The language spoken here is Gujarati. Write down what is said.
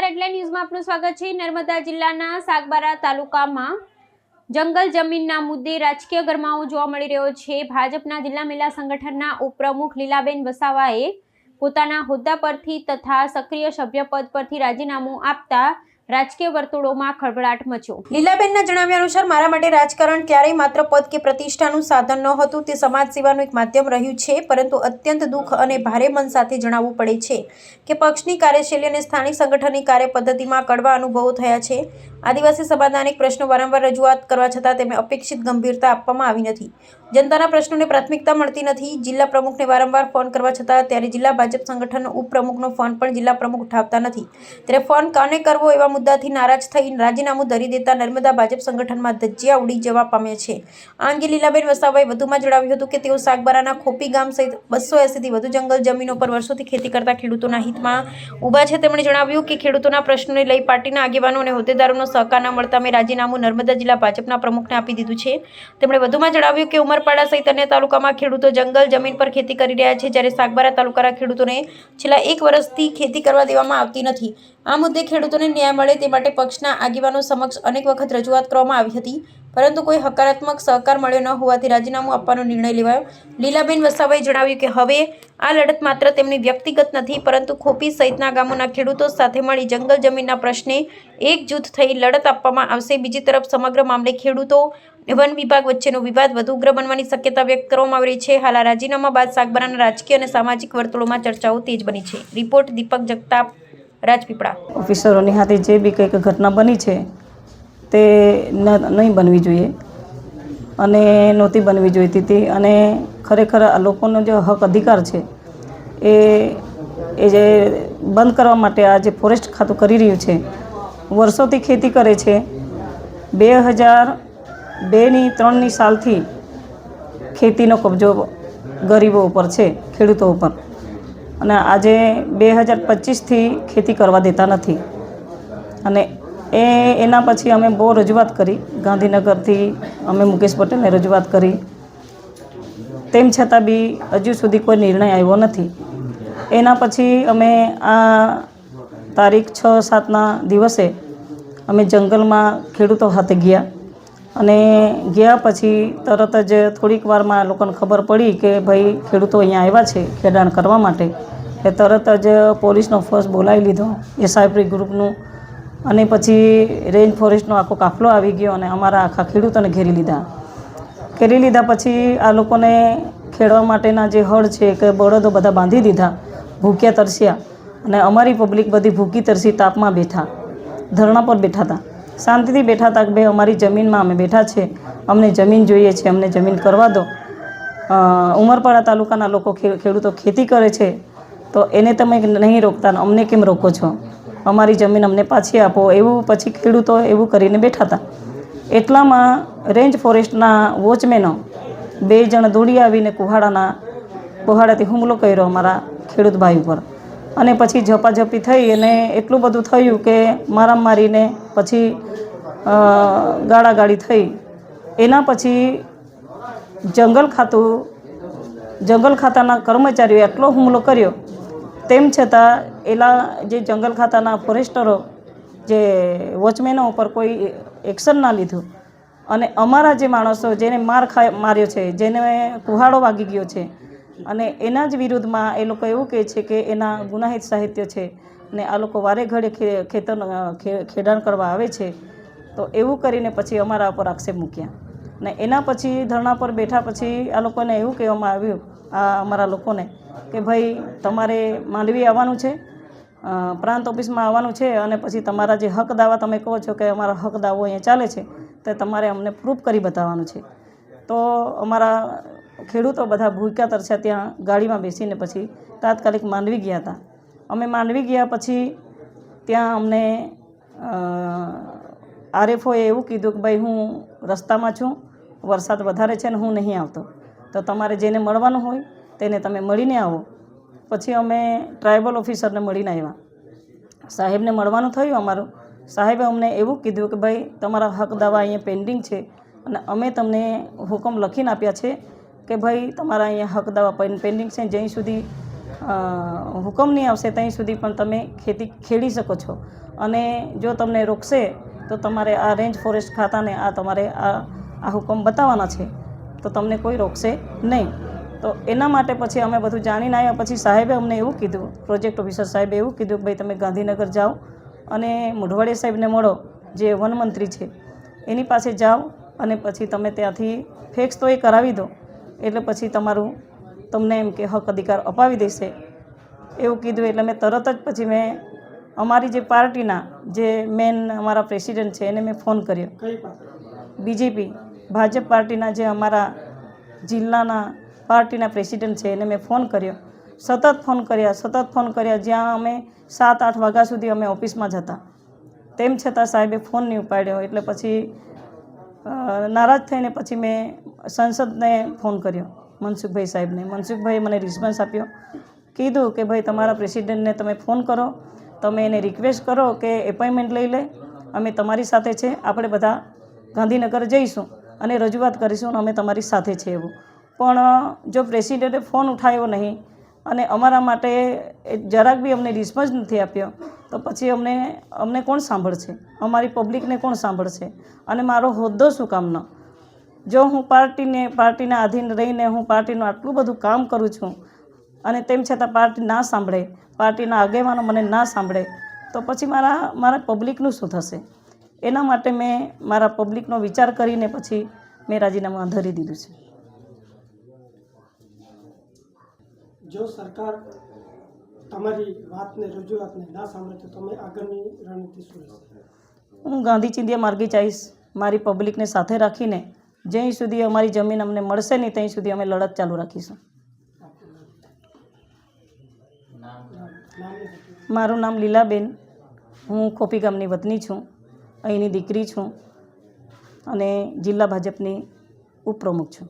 નમસ્કાર એટલે ન્યૂઝમાં આપનું સ્વાગત છે। નર્મદા જિલ્લાના સાગબારા તાલુકામાં જંગલ જમીનના મુદ્દે રાજકીય ગરમાવો જોવા મળી રહ્યો છે। ભાજપના જિલ્લા મહિલા સંગઠનના ઉપપ્રમુખ લીલાબેન વસાવાએ પોતાના હોદ્દા પરથી તથા સક્રિય સભ્યપદ પરથી રાજીનામું આપતા રાજકીય વર્તુળોમાં ખળભળાટ મચ્યો। લીલાબેનના જણાવ્યા અનુસાર મારા માટે રાજકારણ ક્યારેય માત્ર પદ કે પ્રતિષ્ઠાનું સાધન ન હતું, તે સમાજ સેવાનું એક માધ્યમ રહ્યું છે। પરંતુ અત્યંત દુઃખ અને ભારે મન સાથે જણાવવું પડે છે કે પક્ષની કાર્યશૈલી અને સ્થાનિક સંગઠનની કાર્યપદ્ધતિમાં કડવા અનુભવો થયા છે। આદિવાસી સમાજના અનેક પ્રશ્નો વારંવાર રજૂઆત કરવા છતાં તેમને અપેક્ષિત ગંભીરતા આપવામાં આવી નથી। જનતાના પ્રશ્નોને પ્રાથમિકતા મળતી નથી। જિલ્લા પ્રમુખને વારંવાર ફોન કરવા છતાં ત્યારે જિલ્લા ભાજપ સંગઠનનો ઉપપ્રમુખનો ફોન પણ જિલ્લા પ્રમુખ ઉઠાવતા નથી। ત્યારે ફોન કાને કરવો એવા મુદ્દાથી નારાજ થઈ રાજીનામું ધરી દેતા નર્મદા ભાજપ સંગઠનમાં ધજ્જિયા ઉડી જવા પામ્યા છે। આ અંગે લીલાબેન વસાવાએ વધુમાં જણાવ્યું હતું કે તેઓ સાગબારાના ખોપી ગામ સહિત 280થી વધુ જંગલ જમીનો પર વર્ષોથી ખેતી કરતા ખેડૂતોના હિતમાં ઊભા છે। તેમણે જણાવ્યું કે ખેડૂતોના પ્રશ્નોને લઈ પાર્ટીના આગેવાનો અને હોદ્દેદારોનો સહકાર ન મળતા મેં રાજીનામું નર્મદા જિલ્લા ભાજપના પ્રમુખને આપી દીધું છે। તેમણે વધુમાં જણાવ્યું કે ઉમરપાડા સહિત અન્ય તાલુકામાં ખેડૂતો જંગલ જમીન પર ખેતી કરી રહ્યા છે, જ્યારે સાગબારા તાલુકાના ખેડૂતોને છેલ્લા 1 વર્ષથી ખેતી કરવા દેવામાં આવતી નથી। આ મુદ્દે ખેડૂતોને ન્યાય મળે તે માટે પક્ષના આગેવાનો સમક્ષ અનેક વખત રજૂઆત કરવામાં આવી હતી, પરંતુ કોઈ હકારાત્મક સહકાર મળ્યો ન હોવાથી રાજીનામું આપવાનો નિર્ણય લેવાયો। લીલાબેન વસાવાએ જણાવ્યું કે હવે આ લડત માત્ર તેમની વ્યક્તિગત નથી, પરંતુ ખોપી સહિતના ગામોના ખેડૂતો સાથે મળી જંગલ જમીનના પ્રશ્ને એકજૂથ થઈ લડત આપવામાં આવશે। બીજી તરફ સમગ્ર મામલે ખેડૂતો વન વિભાગ વચ્ચેનો વિવાદ વધુ ઉગ્ર બનવાની શક્યતા વ્યક્ત કરવામાં આવી રહી છે। હાલ આ રાજીનામા બાદ સાગબારાના રાજકીય અને સામાજિક વર્તુળોમાં ચર્ચાઓ તેજ બની છે। રિપોર્ટ દીપક જગતાપ, રાજપીપળા। ઓફિસરોની હાથે જે બી કંઈક ઘટના બની છે તે નહીં બનવી જોઈએ અને નહોતી બનવી જોઈતી હતી, અને ખરેખર આ લોકોનો જે હક અધિકાર છે એ જે બંધ કરવા માટે આ જે ફોરેસ્ટ ખાતું કરી રહ્યું છે, વર્ષોથી ખેતી કરે છે। 2002ની 3ની સાલથી ખેતીનો કબજો ગરીબો ઉપર છે, ખેડૂતો ઉપર, અને આજે 2025થી ખેતી કરવા દેતા નથી। અને એના પછી અમે બહુ રજૂઆત કરી, ગાંધીનગરથી અમે મુકેશ પટેલને રજૂઆત કરી, તેમ છતાં બી હજુ સુધી કોઈ નિર્ણય આવ્યો નથી। એના પછી અમે આ તારીખ 6-7ના દિવસે અમે જંગલમાં ખેડૂતો સાથે ગયા, અને ગયા પછી તરત જ થોડીક વારમાં લોકોને ખબર પડી કે ભાઈ ખેડૂતો અહીંયા આવ્યા છે ખેડાણ કરવા માટે, એ તરત જ પોલીસનો ફોર્સ બોલાવી લીધો, એસઆઈપી ગ્રુપનું, અને પછી રેન્જ ફોરેસ્ટનો આખો કાફલો આવી ગયો અને અમારા આખા ખેડૂતોને ઘેરી લીધા। પછી આ લોકોને ખેડવા માટેના જે હળ છે કે બળદો બધા બાંધી દીધા, ભૂખ્યા તરસ્યા, અને અમારી પબ્લિક બધી ભૂખી તરસી તાપમાં બેઠા, ધરણા પર બેઠા હતા, શાંતિથી બેઠા હતા કે ભાઈ અમારી જમીનમાં અમે બેઠા છે, અમને જમીન જોઈએ છે, અમને જમીન કરવા દો। ઉમરપાડા તાલુકાના લોકો ખેડૂતો ખેતી કરે છે તો એને તમે નહીં રોકતા, અમને કેમ રોકો છો? અમારી જમીન અમને પાછી આપો, એવું પછી ખેડૂતો એવું કરીને બેઠા હતા। એટલામાં રેન્જ ફોરેસ્ટના વોચમેનો 2 જણ દોડી આવીને કુહાડાથી હુમલો કર્યો અમારા ખેડૂત ભાઈ ઉપર, અને પછી ઝપાઝપી થઈ અને એટલું બધું થયું કે મારીને પછી ગાળાગાળી થઈ। એના પછી જંગલ ખાતાના કર્મચારીઓએ એટલો હુમલો કર્યો, તેમ છતાં જે જંગલ ખાતાના ફોરેસ્ટરો જે વોચમેનો ઉપર કોઈ એક્શન ના લીધું, અને અમારા જે માણસો જેને માર્યો છે, જેને કુહાડો વાગી ગયો છે, અને એના જ વિરુદ્ધમાં એ લોકો એવું કહે છે કે એના ગુનાહિત સાહિત્ય છે, અને આ લોકો વારે ઘડે ખેડાણ કરવા આવે છે, તો એવું કરીને પછી અમારા ઉપર આક્ષેપ મૂક્યા। ને એના પછી ધરણા પર બેઠા પછી આ લોકોને એવું કહેવામાં આવ્યું, આ અમારા લોકોને, કે ભાઈ તમારે માંડવી આવવાનું છે, પ્રાંત ઓફિસમાં આવવાનું છે, અને પછી તમારા જે હક દાવા તમે કહો છો કે અમારા હક દાવો અહીંયા ચાલે છે, તે તમારે અમને પ્રૂફ કરી બતાવવાનું છે। તો અમારા ખેડૂતો બધા ભૂખ્યા તરસ્યા ત્યાં ગાડીમાં બેસીને પછી તાત્કાલિક માંડવી ગયા હતા। અમે માંડવી ગયા પછી ત્યાં અમને આરએફઓએ એવું કીધું કે ભાઈ હું રસ્તામાં છું, વરસાદ વધારે છે ને હું નહીં આવતો, તો તમારે જેને મળવાનું હોય તેને તમે મળીને આવો। પછી અમે ટ્રાઇબલ ઓફિસરને મળીને આવ્યા, સાહેબને મળવાનું થયું અમારું। સાહેબે અમને એવું કીધું કે ભાઈ તમારા હક દાવા અહીંયા પેન્ડિંગ છે, અને અમે તમને હુકમ લખીને આપ્યા છે કે ભાઈ તમારા અહીંયા હક દાવા પેન્ડિંગ છે, જ્યાં સુધી હુકમ નહીં આવશે ત્યાં સુધી પણ તમે ખેતી ખેડી શકો છો. અને જો તમને રોકશે તો તમારે આ રેન્જ ફોરેસ્ટ ખાતાને તમારે આ હુકમ બતાવવાના છે, તો તમને કોઈ રોકશે નહીં. તો એના માટે પછી અમે બધું જાણીને આવ્યા પછી સાહેબે અમને એવું કીધું, પ્રોજેક્ટ ઓફિસર સાહેબે એવું કીધું કે ભાઈ તમે ગાંધીનગર જાઓ અને મોઢવાડિયા સાહેબને મળો, જે વનમંત્રી છે એની પાસે જાઓ અને પછી તમે ત્યાંથી ફેક્સ તો એ કરાવી દો, એટલે પછી તમને એમ કે હક અધિકાર અપાવી દેશે એવું કીધું. એટલે મેં તરત જ પછી મેં અમારી જે પાર્ટીના જે મેન અમારા પ્રેસિડેન્ટ છે એને મેં ફોન કર્યો. બીજેપી ભાજપ પાર્ટીના જે અમારા જિલ્લાના પાર્ટીના પ્રેસિડેન્ટ છે એને મેં ફોન કર્યો. સતત ફોન કર્યા જ્યાં અમે 7-8 વાગ્યા સુધી અમે ઓફિસમાં જ હતા. તેમ છતાં સાહેબે ફોન નહીં ઉપાડ્યો. એટલે પછી નારાજ થઈને પછી મેં સંસદને ફોન કર્યો, મનસુખભાઈ સાહેબને. મનસુખભાઈએ મને રિસ્પોન્સ આપ્યો, કીધું કે ભાઈ તમારા પ્રેસિડેન્ટને તમે ફોન કરો, તમે એને રિક્વેસ્ટ કરો કે એપોઇન્ટમેન્ટ લઈ લે, અમે તમારી સાથે છે, આપણે બધા ગાંધીનગર જઈશું અને રજૂઆત કરીશું, અમે તમારી સાથે છે એવું. પણ જો પ્રેસિડેન્ટે ફોન ઉઠાવ્યો નહીં અને અમારા માટે જરાક બી અમને રિસ્પોન્સ નથી આપ્યો, તો પછી અમને કોણ સાંભળશે? અમારી પબ્લિકને કોણ સાંભળશે? અને મારો હોદ્દો શું કામનો? જો હું પાર્ટીના આધીન રહીને હું પાર્ટીનું આટલું બધું કામ કરું છું અને તેમ છતાં પાર્ટી ના સાંભળે, પાર્ટીના આગેવાનો મને ના સાંભળે, તો પછી મારા પબ્લિકનું શું થશે? એના માટે મેં મારા પબ્લિકનો વિચાર કરીને પછી મેં રાજીનામું ધરી દીધું છે. જો સરકાર તમારી વાતને રજૂઆતને ના સાંભળે તો તમે આગળની રણનીતિ શું રહેશે? હું ગાંધી ચિંધ્યા માર્ગે જઈશ, મારી પબ્લિકને સાથે રાખીને જ્યાં સુધી અમારી જમીન અમને મળશે નહીં ત્યાં સુધી અમે લડત ચાલુ રાખીશું. મારું નામ લીલાબેન, હું ખોપી ગામની વતની છું, અહીંની દીકરી છું અને જિલ્લા ભાજપની ઉપપ્રમુખ છું.